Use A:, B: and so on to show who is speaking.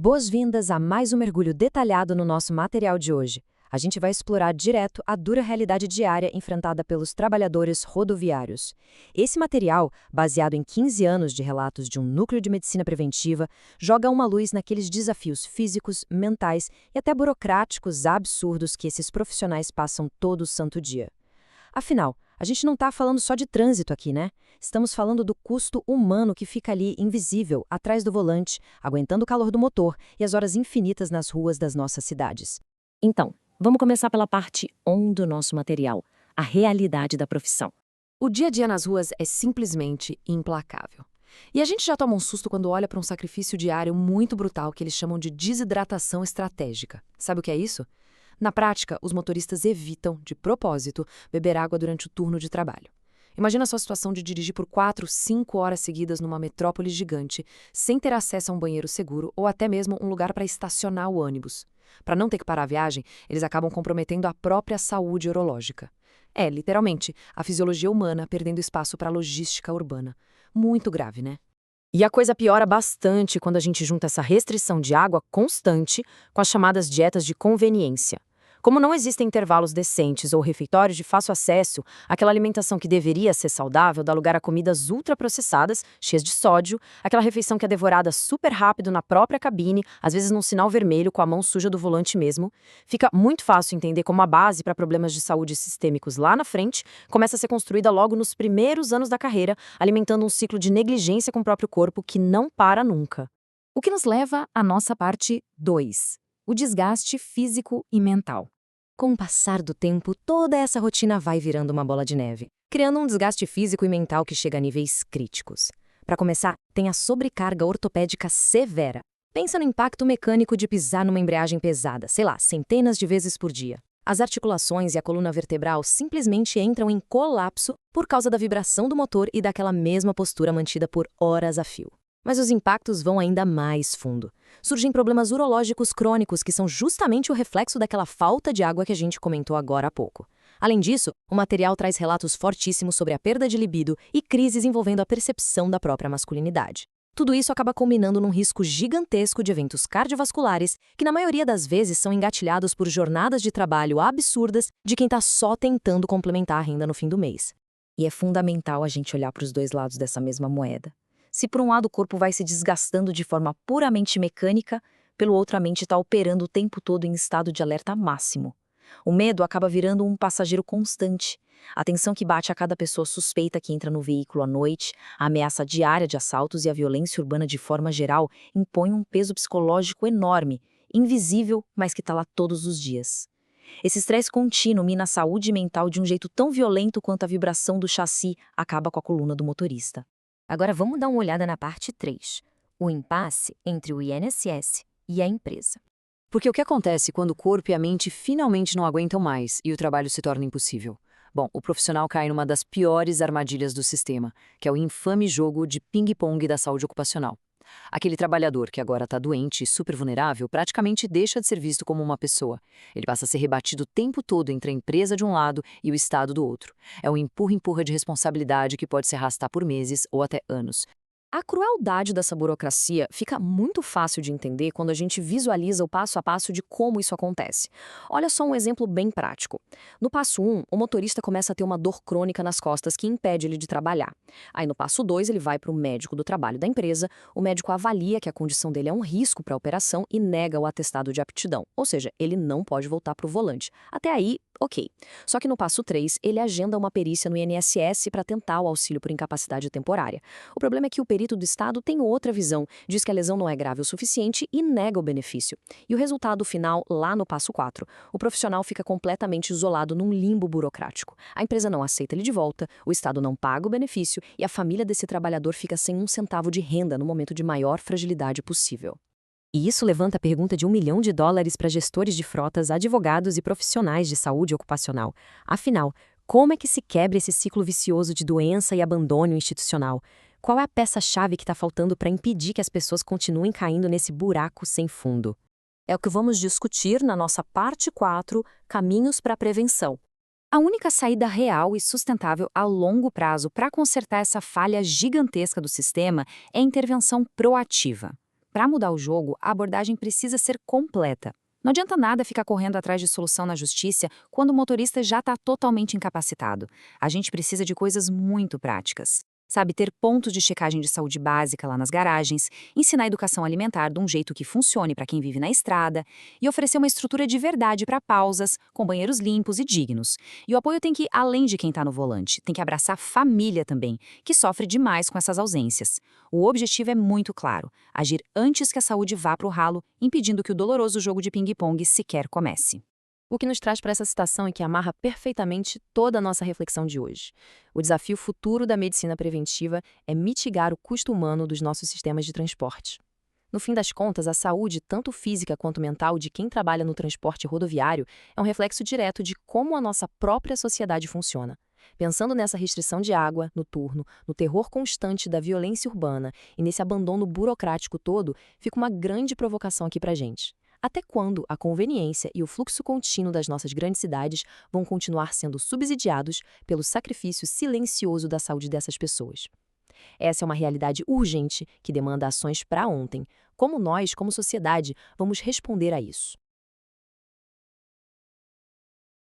A: Boas-vindas a mais um mergulho detalhado no nosso material de hoje. A gente vai explorar direto a dura realidade diária enfrentada pelos trabalhadores rodoviários. Esse material, baseado em 15 anos de relatos de um núcleo de medicina preventiva, joga uma luz naqueles desafios físicos, mentais e até burocráticos absurdos que esses profissionais passam todo santo dia. Afinal, a gente não está falando só de trânsito aqui, né? Estamos falando do custo humano que fica ali invisível, atrás do volante, aguentando o calor do motor e as horas infinitas nas ruas das nossas cidades.
B: Então, vamos começar pela parte 1 do nosso material, a realidade da profissão.
C: O dia a dia nas ruas é simplesmente implacável. E a gente já toma um susto quando olha para um sacrifício diário muito brutal que eles chamam de desidratação estratégica. Sabe o que é isso? Na prática, os motoristas evitam, de propósito, beber água durante o turno de trabalho. Imagina a sua situação de dirigir por 4, 5 horas seguidas numa metrópole gigante, sem ter acesso a um banheiro seguro ou até mesmo um lugar para estacionar o ônibus. Para não ter que parar a viagem, eles acabam comprometendo a própria saúde urológica. É, literalmente, a fisiologia humana perdendo espaço para a logística urbana. Muito grave, né?
B: E a coisa piora bastante quando a gente junta essa restrição de água constante com as chamadas dietas de conveniência. Como não existem intervalos decentes ou refeitórios de fácil acesso, aquela alimentação que deveria ser saudável dá lugar a comidas ultraprocessadas, cheias de sódio, aquela refeição que é devorada super rápido na própria cabine, às vezes num sinal vermelho com a mão suja do volante mesmo. Fica muito fácil entender como a base para problemas de saúde sistêmicos lá na frente começa a ser construída logo nos primeiros anos da carreira, alimentando um ciclo de negligência com o próprio corpo que não para nunca.
D: O que nos leva à nossa parte 2, o desgaste físico e mental.
A: Com o passar do tempo, toda essa rotina vai virando uma bola de neve, criando um desgaste físico e mental que chega a níveis críticos. Para começar, tem a sobrecarga ortopédica severa. Pensa no impacto mecânico de pisar numa embreagem pesada, sei lá, centenas de vezes por dia. As articulações e a coluna vertebral simplesmente entram em colapso por causa da vibração do motor e daquela mesma postura mantida por horas a fio. Mas os impactos vão ainda mais fundo. Surgem problemas urológicos crônicos que são justamente o reflexo daquela falta de água que a gente comentou agora há pouco. Além disso, o material traz relatos fortíssimos sobre a perda de libido e crises envolvendo a percepção da própria masculinidade. Tudo isso acaba culminando num risco gigantesco de eventos cardiovasculares que na maioria das vezes são engatilhados por jornadas de trabalho absurdas de quem está só tentando complementar a renda no fim do mês.
D: E é fundamental a gente olhar para os dois lados dessa mesma moeda. Se por um lado o corpo vai se desgastando de forma puramente mecânica, pelo outro a mente está operando o tempo todo em estado de alerta máximo. O medo acaba virando um passageiro constante. A tensão que bate a cada pessoa suspeita que entra no veículo à noite, a ameaça diária de assaltos e a violência urbana de forma geral impõem um peso psicológico enorme, invisível, mas que está lá todos os dias. Esse estresse contínuo mina a saúde mental de um jeito tão violento quanto a vibração do chassi acaba com a coluna do motorista.
A: Agora vamos dar uma olhada na parte 3, o impasse entre o INSS e a empresa.
C: Porque o que acontece quando o corpo e a mente finalmente não aguentam mais e o trabalho se torna impossível? Bom, o profissional cai numa das piores armadilhas do sistema, que é o infame jogo de ping-pong da saúde ocupacional. Aquele trabalhador que agora está doente e super vulnerável praticamente deixa de ser visto como uma pessoa. Ele passa a ser rebatido o tempo todo entre a empresa de um lado e o Estado do outro. É um empurra-empurra de responsabilidade que pode se arrastar por meses ou até anos.
B: A crueldade dessa burocracia fica muito fácil de entender quando a gente visualiza o passo a passo de como isso acontece. Olha só um exemplo bem prático. No passo 1, o motorista começa a ter uma dor crônica nas costas que impede ele de trabalhar. Aí no passo 2, ele vai para o médico do trabalho da empresa, o médico avalia que a condição dele é um risco para a operação e nega o atestado de aptidão, ou seja, ele não pode voltar para o volante. Até aí, ok. Só que no passo 3, ele agenda uma perícia no INSS para tentar o auxílio por incapacidade temporária. O problema é que o perito do Estado tem outra visão, diz que a lesão não é grave o suficiente e nega o benefício. E o resultado final, lá no passo 4, o profissional fica completamente isolado num limbo burocrático. A empresa não aceita ele de volta, o Estado não paga o benefício e a família desse trabalhador fica sem um centavo de renda no momento de maior fragilidade possível.
A: E isso levanta a pergunta de $1 milhão para gestores de frotas, advogados e profissionais de saúde ocupacional. Afinal, como é que se quebra esse ciclo vicioso de doença e abandono institucional? Qual é a peça-chave que está faltando para impedir que as pessoas continuem caindo nesse buraco sem fundo?
B: É o que vamos discutir na nossa parte 4, Caminhos para a Prevenção.
D: A única saída real e sustentável a longo prazo para consertar essa falha gigantesca do sistema é a intervenção proativa.
C: Para mudar o jogo, a abordagem precisa ser completa. Não adianta nada ficar correndo atrás de solução na justiça quando o motorista já está totalmente incapacitado. A gente precisa de coisas muito práticas. Sabe, ter pontos de checagem de saúde básica lá nas garagens, ensinar educação alimentar de um jeito que funcione para quem vive na estrada e oferecer uma estrutura de verdade para pausas, com banheiros limpos e dignos. E o apoio tem que ir além de quem está no volante, tem que abraçar a família também, que sofre demais com essas ausências. O objetivo é muito claro: agir antes que a saúde vá para o ralo, impedindo que o doloroso jogo de ping-pong sequer comece.
B: O que nos traz para essa citação e que amarra perfeitamente toda a nossa reflexão de hoje. O desafio futuro da medicina preventiva é mitigar o custo humano dos nossos sistemas de transporte. No fim das contas, a saúde, tanto física quanto mental, de quem trabalha no transporte rodoviário é um reflexo direto de como a nossa própria sociedade funciona. Pensando nessa restrição de água, no turno, no terror constante da violência urbana e nesse abandono burocrático todo, fica uma grande provocação aqui para a gente. Até quando a conveniência e o fluxo contínuo das nossas grandes cidades vão continuar sendo subsidiados pelo sacrifício silencioso da saúde dessas pessoas? Essa é uma realidade urgente que demanda ações para ontem. Como nós, como sociedade, vamos responder a isso?